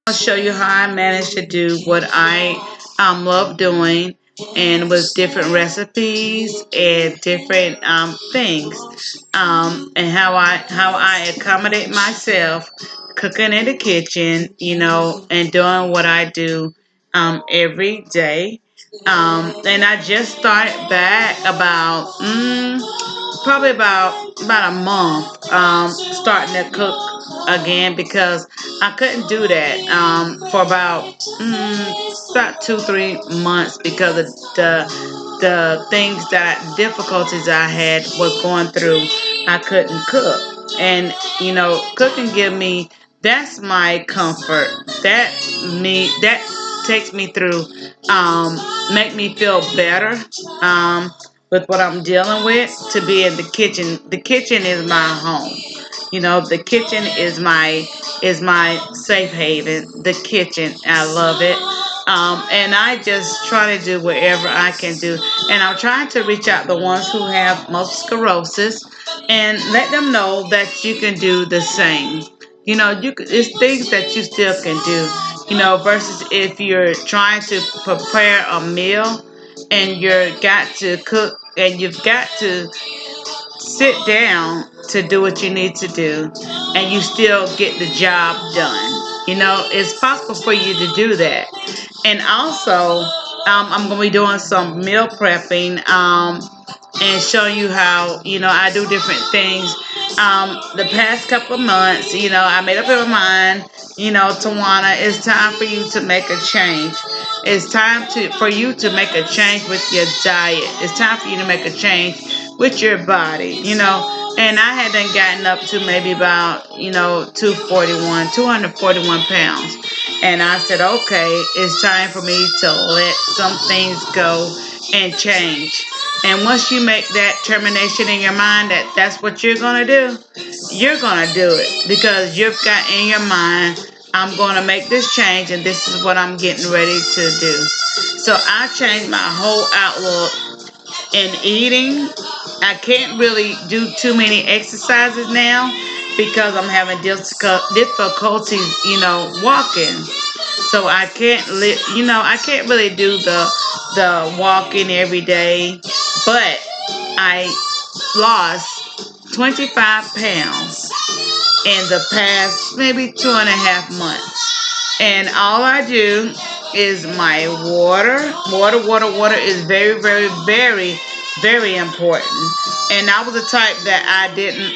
I'll show you how I managed to do what I love doing, and with different recipes and different things, and how I accommodate myself cooking in the kitchen, and doing what I do every day. And I just started back about probably about a month, starting to cook again, because I couldn't do that for about 2 3 months, because of the things that difficulties I had was going through. I couldn't cook, and cooking give me, that's my comfort. That takes me through, make me feel better. With what I'm dealing with, to be in the kitchen. The kitchen is my home. The kitchen is my safe haven. The kitchen, I love it. And I just try to do whatever I can do. And I'm trying to reach out the ones who have multiple sclerosis, and let them know that you can do the same. It's things that you still can do. Versus if you're trying to prepare a meal, and you've got to cook, and you've got to sit down to do what you need to do, and you still get the job done. It's possible for you to do that. And also, I'm going to be doing some meal prepping, and showing you how, I do different things. The past couple of months, I made up in my mind, Tawana, it's time for you to make a change. It's time for you to make a change with your diet. It's time for you to make a change with your body. And I had then gotten up to maybe about, 241 pounds. And I said, okay, it's time for me to let some things go and change. And once you make that termination in your mind that that's what you're going to do, you're going to do it, because you've got in your mind, I'm going to make this change, and this is what I'm getting ready to do. So I changed my whole outlook in eating. I can't really do too many exercises now, because I'm having difficulties, walking. So I can't I can't really do the walking every day, but I lost 25 pounds in the past maybe 2.5 months. And all I do is my water. Water is very, very, very, very important. And I was the type that I didn't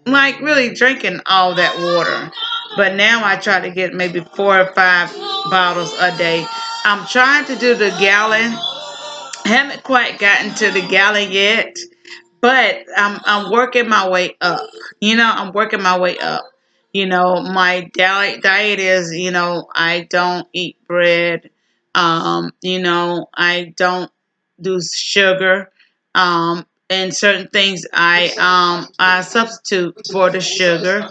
like really drinking all that water. But now I try to get maybe 4 or 5 bottles a day. I'm trying to do the gallon. Haven't quite gotten to the gallon yet, but I'm working my way up. I'm working my way up. My diet is, I don't eat bread. I don't do sugar. And certain things I substitute for the sugar.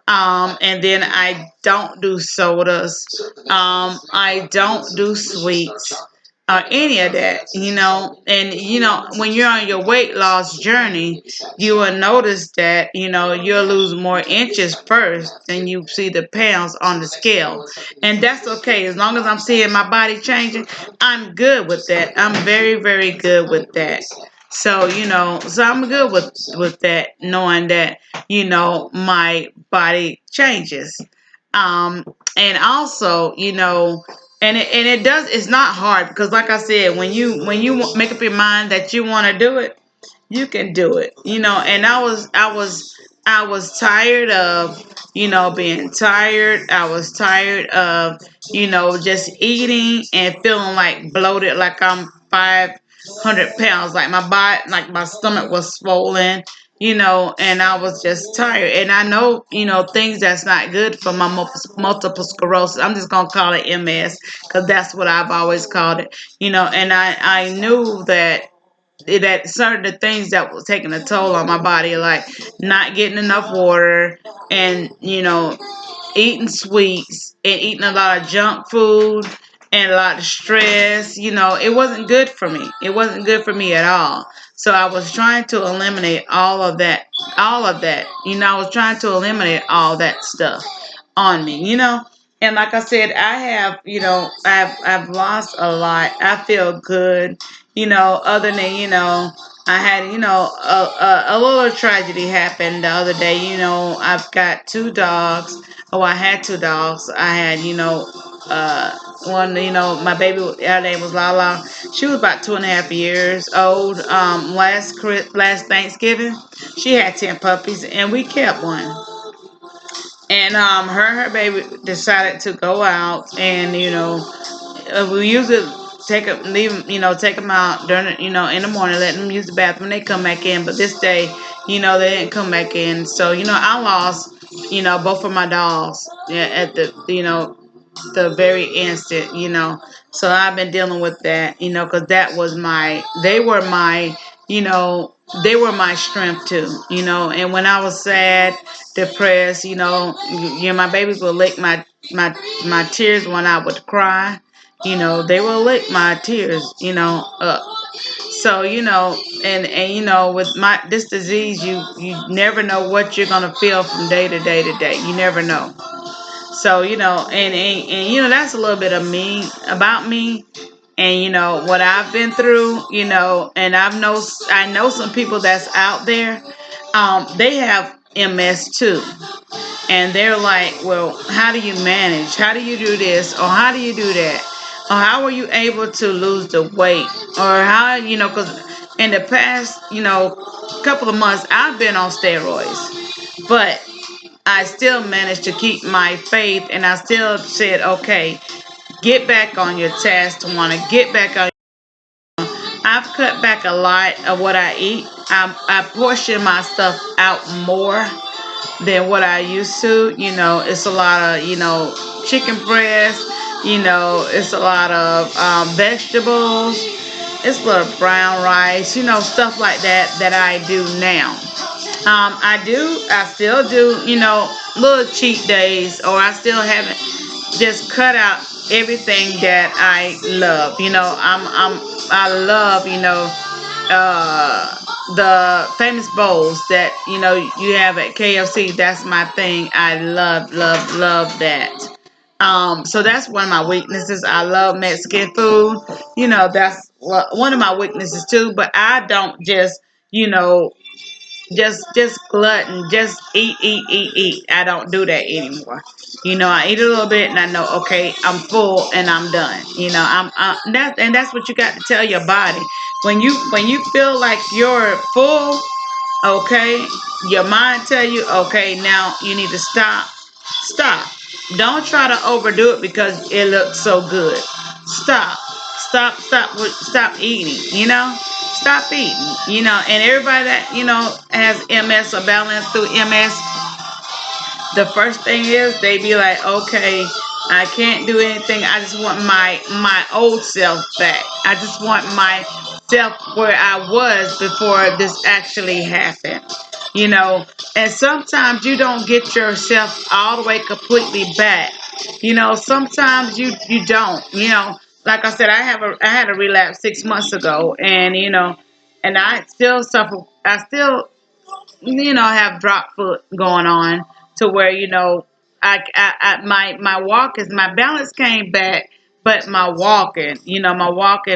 And then I don't do sodas. I don't do sweets or any of that. And when you're on your weight loss journey, you will notice that you'll lose more inches first than you see the pounds on the scale. And that's okay, as long as I'm seeing my body changing. I'm good with that. I'm very, very good with that. So I'm good with that, knowing that my body changes. um and also, and it does, it's not hard, because like I said, when you make up your mind that you want to do it, you can do it. And I was tired of being tired. I was tired of just eating and feeling like bloated, like I'm 500 pounds, like my body, like my stomach was swollen. And I was just tired. And I know, things that's not good for my multiple sclerosis. I'm just gonna call it MS, because that's what I've always called it. And I knew that certain things that was taking a toll on my body, like not getting enough water, and eating sweets, and eating a lot of junk food, and a lot of stress. It wasn't good for me. It wasn't good for me at all. So I was trying to eliminate all of that. I was trying to eliminate all that stuff. on me, you know. And like I said, I have, I've lost a lot. I feel good, other than, I had, a little tragedy happened the other day. I've got two dogs. Oh, I had two dogs. I had, one, my baby, her name was Lala. She was about 2.5 years old. Last Thanksgiving, she had 10 puppies, and we kept one. And her baby decided to go out, and we usually leave them, take them out during, in the morning, let them use the bathroom. They come back in, but this day, they didn't come back in. So I lost, both of my dogs, yeah, at the very instant, So I've been dealing with that, because they were you know, they were my strength too, And when I was sad, depressed, my babies would lick my tears when I would cry. They will lick my tears, up. So and with my this disease, you never know what you're gonna feel from day to day to day. You never know. So and that's a little bit of me about me, and what I've been through, and I know some people that's out there, they have MS too, and they're like, well, how do you manage? How do you do this, or how do you do that, or how are you able to lose the weight, or how because in the past couple of months I've been on steroids, but I still managed to keep my faith, and I still said, okay, get back on your task to want to get back on. I've cut back a lot of what I eat. I portion my stuff out more than what I used to. It's a lot of, chicken breast, it's a lot of vegetables, it's a lot of brown rice, stuff like that that I do now. I still do, little cheat days, or I still haven't just cut out everything that I love. I love, the famous bowls that, you have at KFC. That's my thing. I love, love, love that. So that's one of my weaknesses. I love Mexican food. That's one of my weaknesses too, but I don't you know, just glutton, just eat. I don't do that anymore. I eat a little bit and I know, okay, I'm full and I'm done. That's what you got to tell your body when you feel like you're full. Okay, your mind tell you, okay, now you need to stop. Stop. Don't try to overdo it because it looks so good. Stop. Stop eating, Stop eating, and everybody that, has MS or balance through MS, the first thing is they be like, okay, I can't do anything. I just want my old self back. I just want myself where I was before this actually happened. You know, and sometimes you don't get yourself all the way completely back. Sometimes you don't. Like I said, I had a relapse 6 months ago, and and I still suffer. I still have drop foot going on to where my walk is my balance came back, but my walking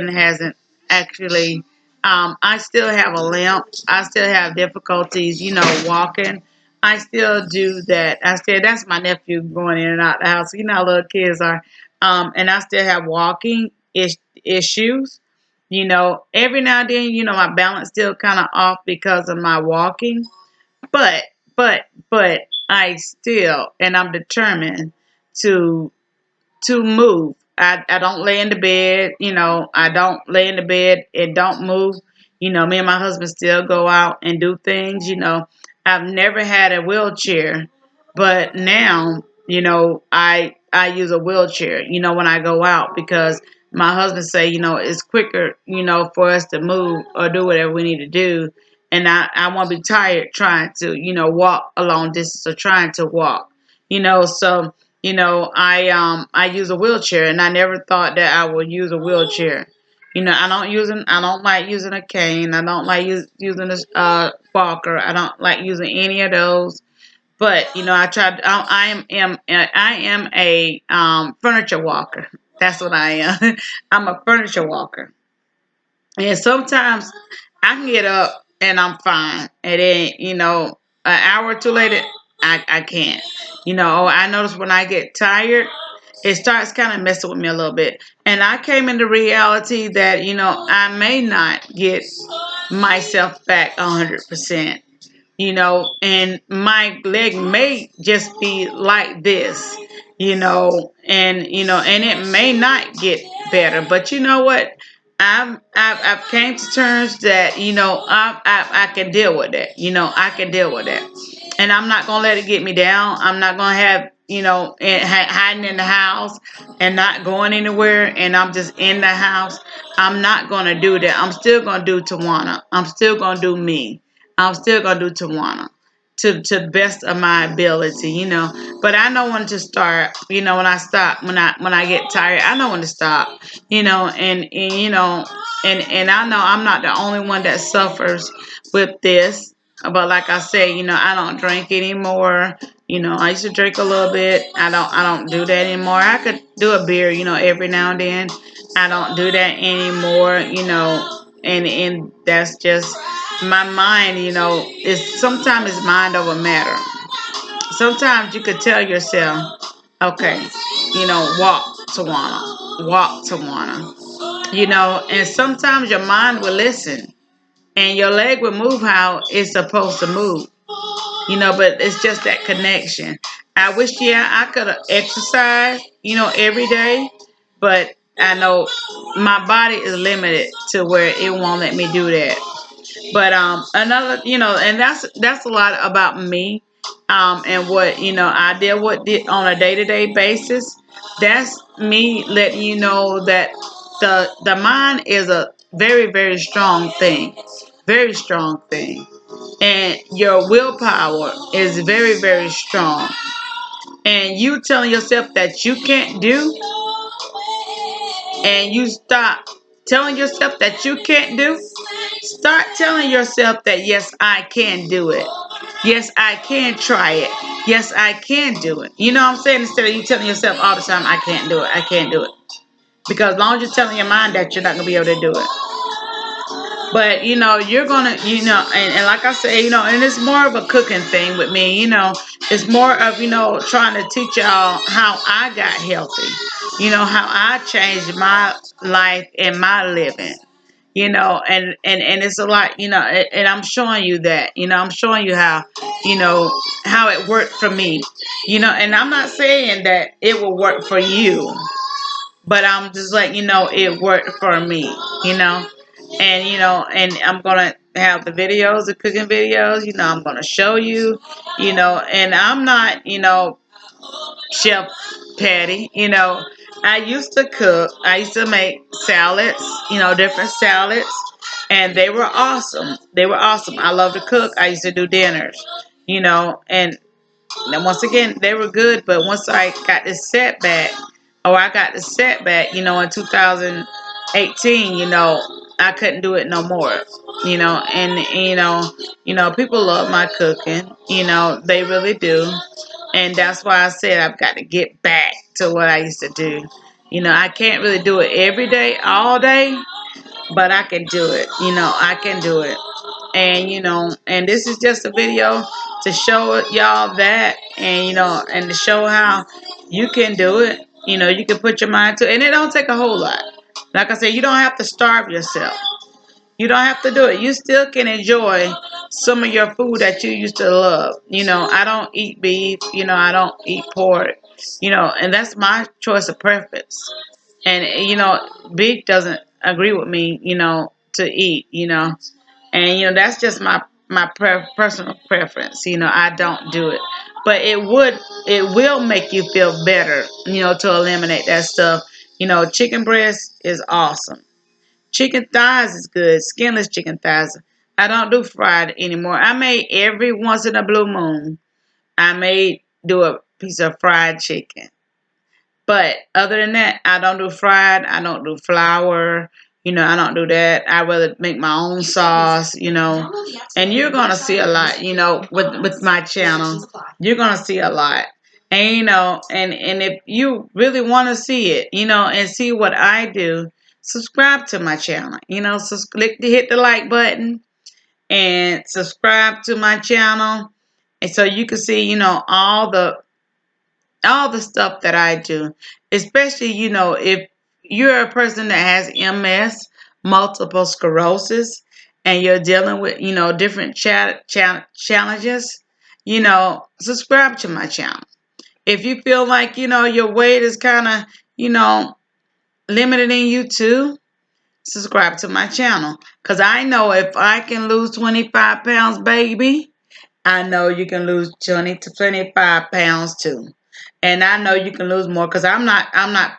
hasn't actually. I still have a limp. I still have difficulties, walking. I still do that. That's my nephew going in and out the house. You know how little kids are. And I still have walking issues. Every now and then, my balance still kind of off because of my walking, but but I still, and I'm determined to move. I don't lay in the bed, I don't lay in the bed and don't move. Me and my husband still go out and do things. I've never had a wheelchair, but now, I use a wheelchair, when I go out, because my husband say, it's quicker, for us to move or do whatever we need to do. And I won't be tired trying to, walk a long distance or trying to walk, so I use a wheelchair, and I never thought that I would use a wheelchair. I don't like using a cane. I don't like using a walker. I don't like using any of those. But I tried. I am a furniture walker. That's what I am. I'm a furniture walker, and sometimes I can get up and I'm fine, and then an hour or two later, I can't. I notice when I get tired, it starts kind of messing with me a little bit, and I came into reality that I may not get myself back 100%, and my leg may just be like this, and it may not get better. But you know what? I've came to terms that I can deal with it. I can deal with it, and I'm not gonna let it get me down. I'm not gonna have hiding in the house and not going anywhere, and I'm just in the house. I'm not gonna do that. I'm still gonna do Tawana. I'm still gonna do me. I'm still gonna do Tawana to the best of my ability. But I know when to start. When I stop, when I get tired, I know when to stop. And I know I'm not the only one that suffers with this. But like I say, I don't drink anymore. I used to drink a little bit. I don't do that anymore. I could do a beer, every now and then. I don't do that anymore. And that's just my mind. Is sometimes it's mind over matter. Sometimes you could tell yourself, okay, walk, Tawana, walk, Tawana. And sometimes your mind will listen, and your leg will move how it's supposed to move. But it's just that connection. I wish, yeah, I could have exercised, every day, but I know my body is limited to where it won't let me do that. But another, and that's a lot about me, and what I deal with on a day to day basis. That's me letting you know that the mind is a very very strong thing, very strong thing, and your willpower is very very strong. And you telling yourself that you can't do, and you stop telling yourself that you can't do, start telling yourself that yes, I can do it. Yes, I can try it. Yes, I can do it. You know what I'm saying? Instead of you telling yourself all the time, I can't do it. I can't do it. Because as long as you're telling your mind that you're not going to be able to do it. But you're gonna, and like I say, and it's more of a cooking thing with me. It's more of trying to teach y'all how I got healthy. How I changed my life and my living. And it's a lot. And I'm showing you that. I'm showing you how it worked for me. And I'm not saying that it will work for you, but I'm just letting it worked for me, and I'm gonna have the videos, the cooking videos, I'm gonna show you, and I'm not, Chef Patty, I used to cook, I used to make salads, different salads, and they were awesome. They were awesome. I love to cook. I used to do dinners, and now, once again, they were good, but once I got this setback, I got the setback, in 2018, I couldn't do it no more, and people love my cooking, they really do, and that's why I said I've got to get back to what I used to do. I can't really do it every day, all day, but I can do it. I can do it. And and this is just a video to show y'all that, and and to show how you can do it. You can put your mind to it, and it don't take a whole lot. Like I said, you don't have to starve yourself. You don't have to do it. You still can enjoy some of your food that you used to love. I don't eat beef. I don't eat pork. And that's my choice of preference. And beef doesn't agree with me. To eat. And that's just my personal preference. I don't do it, but it will make you feel better. To eliminate that stuff. Chicken breast is awesome. Chicken thighs is good. Skinless chicken thighs. I don't do fried anymore. I may every once in a blue moon. I may do a piece of fried chicken. But other than that, I don't do fried. I don't do flour. I don't do that. I rather make my own sauce. And you're gonna see a lot. With my channel, you're gonna see a lot. And and if you really want to see it, and see what I do, subscribe to my channel. Hit the like button and subscribe to my channel, and so you can see, all the stuff that I do. Especially, if you're a person that has MS, multiple sclerosis, and you're dealing with, different challenges, subscribe to my channel. If you feel like, your weight is kind of, you know, limiting you too, subscribe to my channel. Because I know if I can lose 25 pounds, baby, I know you can lose 20 to 25 pounds too. And I know you can lose more because I'm not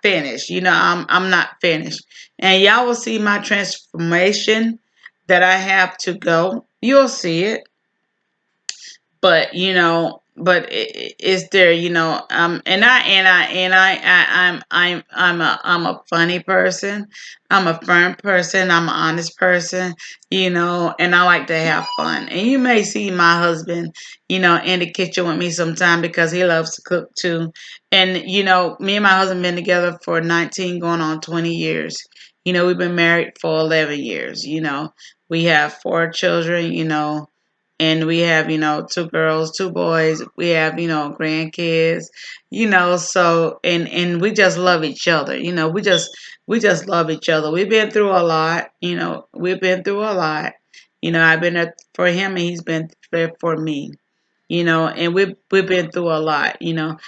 finished. I'm not finished. And y'all will see my transformation that I have to go. You'll see it. But it's there, I'm a funny person. I'm a firm person. I'm an honest person. And I like to have fun. And you may see my husband, in the kitchen with me sometime because he loves to cook too. And me and my husband been together for 19 going on 20 years. We've been married for 11 years. We have 4 children. And we have, two girls, 2 boys. We have, grandkids, so and we just love each other. We just love each other. We've been through a lot. We've been through a lot. I've been there for him and he's been there for me. And we've been through a lot. And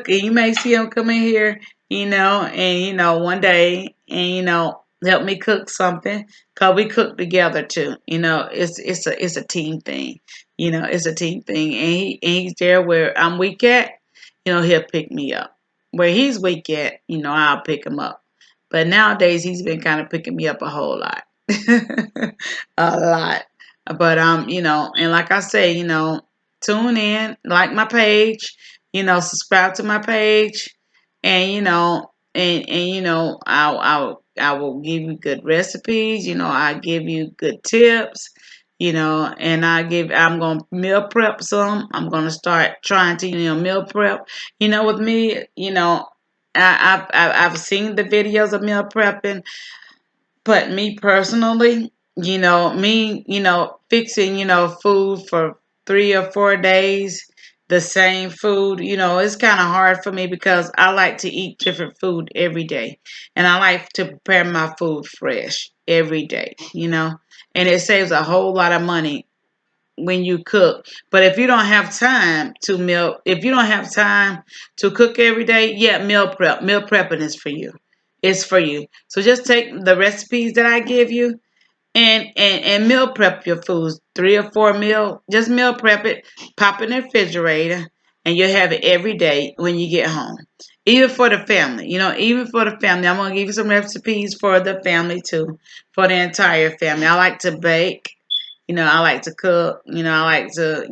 you may see him come in here, and one day, and help me cook something, cause we cook together too. It's a team thing. It's a team thing, and he's there where I'm weak at. He'll pick me up. Where he's weak at, I'll pick him up. But nowadays he's been kind of picking me up a whole lot, a lot. But and like I say, tune in, like my page, subscribe to my page, and I will give you good recipes. I give you good tips. And I'm gonna meal prep some. I'm gonna start trying to meal prep. With me, I've seen the videos of meal prepping, but me personally, fixing, food for 3 or 4 days, the same food, it's kind of hard for me because I like to eat different food every day. And I like to prepare my food fresh every day. And it saves a whole lot of money when you cook. But if you don't have time to cook every day, yeah, meal prep. Meal prepping is for you. It's for you. So just take the recipes that I give you and meal prep your foods. 3 or 4 meal. Just meal prep it, pop it in the refrigerator, and you'll have it every day when you get home. Even for the family, even for the family. I'm gonna give you some recipes for the family too, for the entire family. I like to bake. I like to cook. I like to,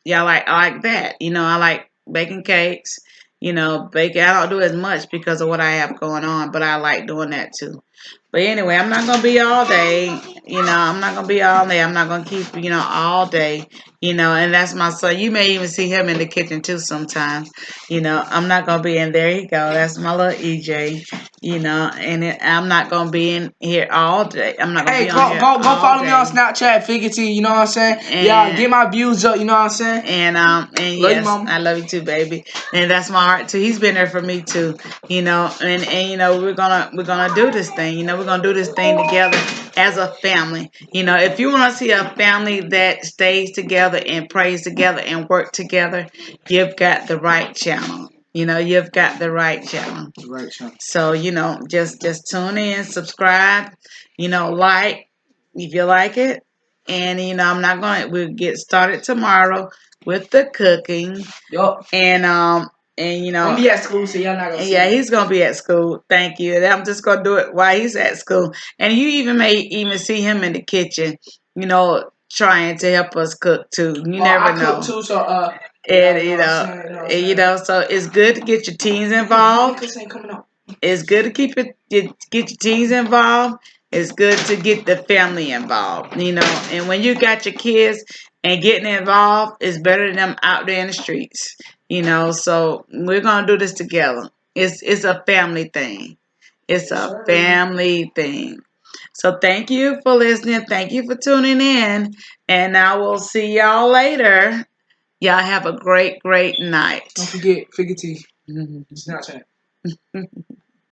yeah, I like that. I like baking cakes. Baking. I don't do as much because of what I have going on, but I like doing that too. But anyway, I'm not gonna be all day. I'm not gonna be all day. I'm not gonna keep all day. And that's my son. You may even see him in the kitchen too sometimes. I'm not gonna be in there. He go. That's my little EJ. I'm not gonna be in here all day. I'm not gonna Hey, be on here go all follow me on day. Snapchat, Figgy. You know what I'm saying? Yeah, And get my views up. You know what I'm saying? and Love you, yes, mama. I love you too, baby. And that's my heart too. He's been there for me too. And we're gonna do this thing. We're gonna do this thing together as a family. If you want to see a family that stays together and prays together and work together, you've got the right channel. You've got the right channel. Right, Sean. So, just tune in, subscribe, like if you like it. And I'm not we'll get started tomorrow with the cooking. Yup. And I'm gonna be at school, so y'all not gonna see yeah, me. he's gonna be at school. Thank you. And I'm just gonna do it while he's at school. And you may even see him in the kitchen, trying to help us cook too. You never I cook know. too, so yeah, And you know what I'm saying. You know what I'm saying. so it's good to get your teens Mama, involved. this ain't coming up. It's good to get your teens involved, It's good to get the family involved, and when you got your kids and getting involved is better than them out there in the streets, so we're gonna do this together. It's a family thing. It's a family thing. So thank you for listening. Thank you for tuning in. And I will see y'all later. Y'all have a great, great night. Don't forget, figure T. Snapchat.